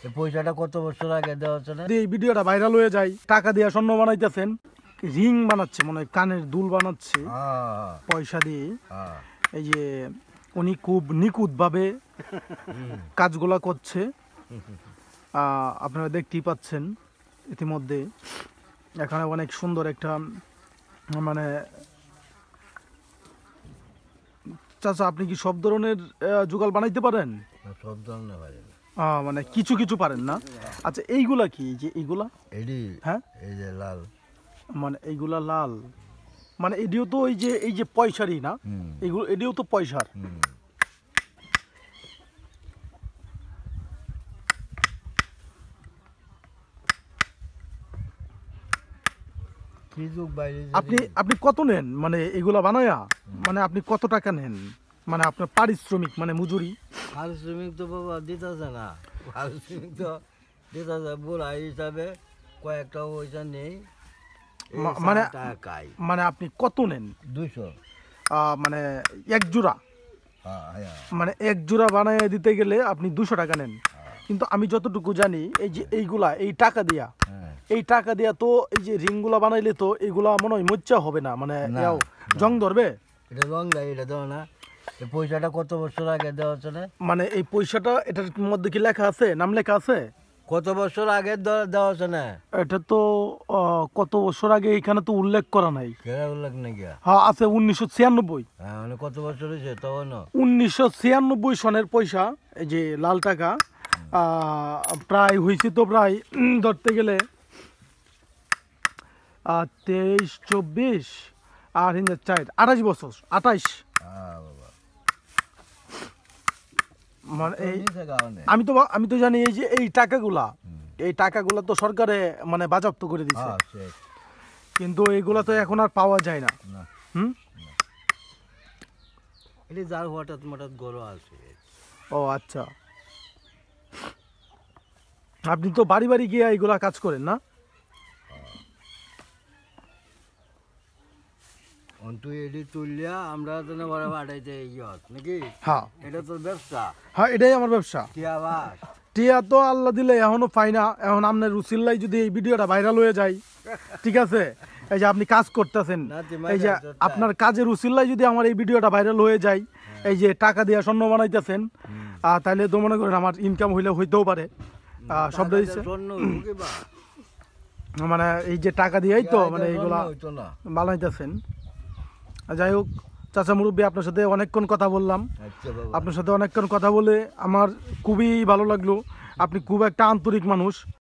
এই পয়সাটা কত বছর আগে দেওয়া আছে না? এই ভিডিওটা ভাইরাল হয়ে যায়, টাকা দিয়ে স্বর্ণ বানাইতেছেন, রিং বানাচ্ছে, মনে হয় কানের দুল বানাচ্ছে পয়সা দিয়ে। এই যে উনি খুব নিখুঁতভাবে কাজগুলা করছে, আপনারা দেখতেই পাচ্ছেন। ইতিমধ্যে এখানে অনেক সুন্দর একটা মানে, চাচা আপনি কি সব ধরনের জুগাল বানাইতে পারেন? সব ধরনের পারে না, মানে কিছু কিছু পারেন না। আচ্ছা এইগুলা কি, এই যে এইগুলা? হ্যাঁ, এই যে লাল, মানে এইগুলা লাল, মানে এডিও তো এই যে পয়সারই না, এগুলো এডিও তো পয়সার। আপনি কত নেন মানে এগুলা বানায়া? মানে আপনি কত টাকা নেন, মানে আপনার পারিশ্রমিক মানে মজুরি? পারিশ্রমিক তো বাবা দিতেছে না, পারিশ্রমিক তো দিতেছে বুড়া হিসাবে কয়েকটা পয়সা নেই। মানে মানে আপনি কত নেন? 200, মানে এক জোড়া, মানে এক জোড়া বানায় দিতে গেলে আপনি 200 টাকা নেন। কিন্তু আমি যতটুকু জানি এই যে এইগুলা এই টাকা দিয়া, এই টাকা দিয়া তো এই যে রিংগুলা বানাইলে তো এইগুলা মনে হয় মোচ্চা হবে না, মানে জং ধরবে। এটা রং দেয়, এটা দেওয়া না। এই পয়সাটা কত বছর আগে দেওয়া আছে না? মানে এই পয়সাটা এটার মধ্যে কি লেখা আছে, নাম লেখা আছে? কত বছর আগে দেওয়া আছে না? এটা তো কত বছর আগে এখানে তো উল্লেখ করা নাই। উল্লেখ নাকি? হ্যাঁ আছে, 1996। মানে কত বছর হয়েছে তখন? 1996 সনের পয়সা, এই যে লাল টাকা। প্রায় হয়েছে তো প্রায় ধরতে গেলে 23, 24 আর 28 বছর, 28। মানে আমি তো জানি এই যে এই টাকাগুলা তো সরকারে মানে বাজেয়াপ্ত করে দিচ্ছে, কিন্তু এইগুলা তো এখন আর পাওয়া যায় না। যার হঠাৎ মঠাৎ গরো আছে। ও আচ্ছা, আপনি তো বাড়ি বাড়ি গিয়ে এইগুলা কাজ করেন না? তুই এটি তুললিয়া আমরা তো না বড় বাড়াইতে নাকি? হ্যাঁ, এটা তোর ব্যবসা। হ্যাঁ এটাই আমার ব্যবসা। টিয়া তো আল্লাহ দিলে এখনো পাই না। এখন আপনার রুসিল্লাই যদি এই ভিডিওটা ভাইরাল হয়ে যায়, ঠিক আছে, এই যে আপনি কাজ করতেছেন, এই যে আপনার কাজের রুসিল্লাই যদি আমার এই ভিডিওটা ভাইরাল হয়ে যায়, এই যে টাকা দিয়ে স্বর্ণ বানাইতেছেন, তাহলে তো মনে করেন আমার ইনকাম হইতেও পারে। সব মানে এই যে টাকা দিয়েই তো মানে এইগুলা বানাইতেছেন। যাই হোক চাচা মুরব্বী, আপনার সাথে অনেকক্ষণ কথা বললাম। আপনার সাথে অনেকক্ষণ কথা বলে আমার খুবই ভালো লাগলো। আপনি খুব একটা আন্তরিক মানুষ।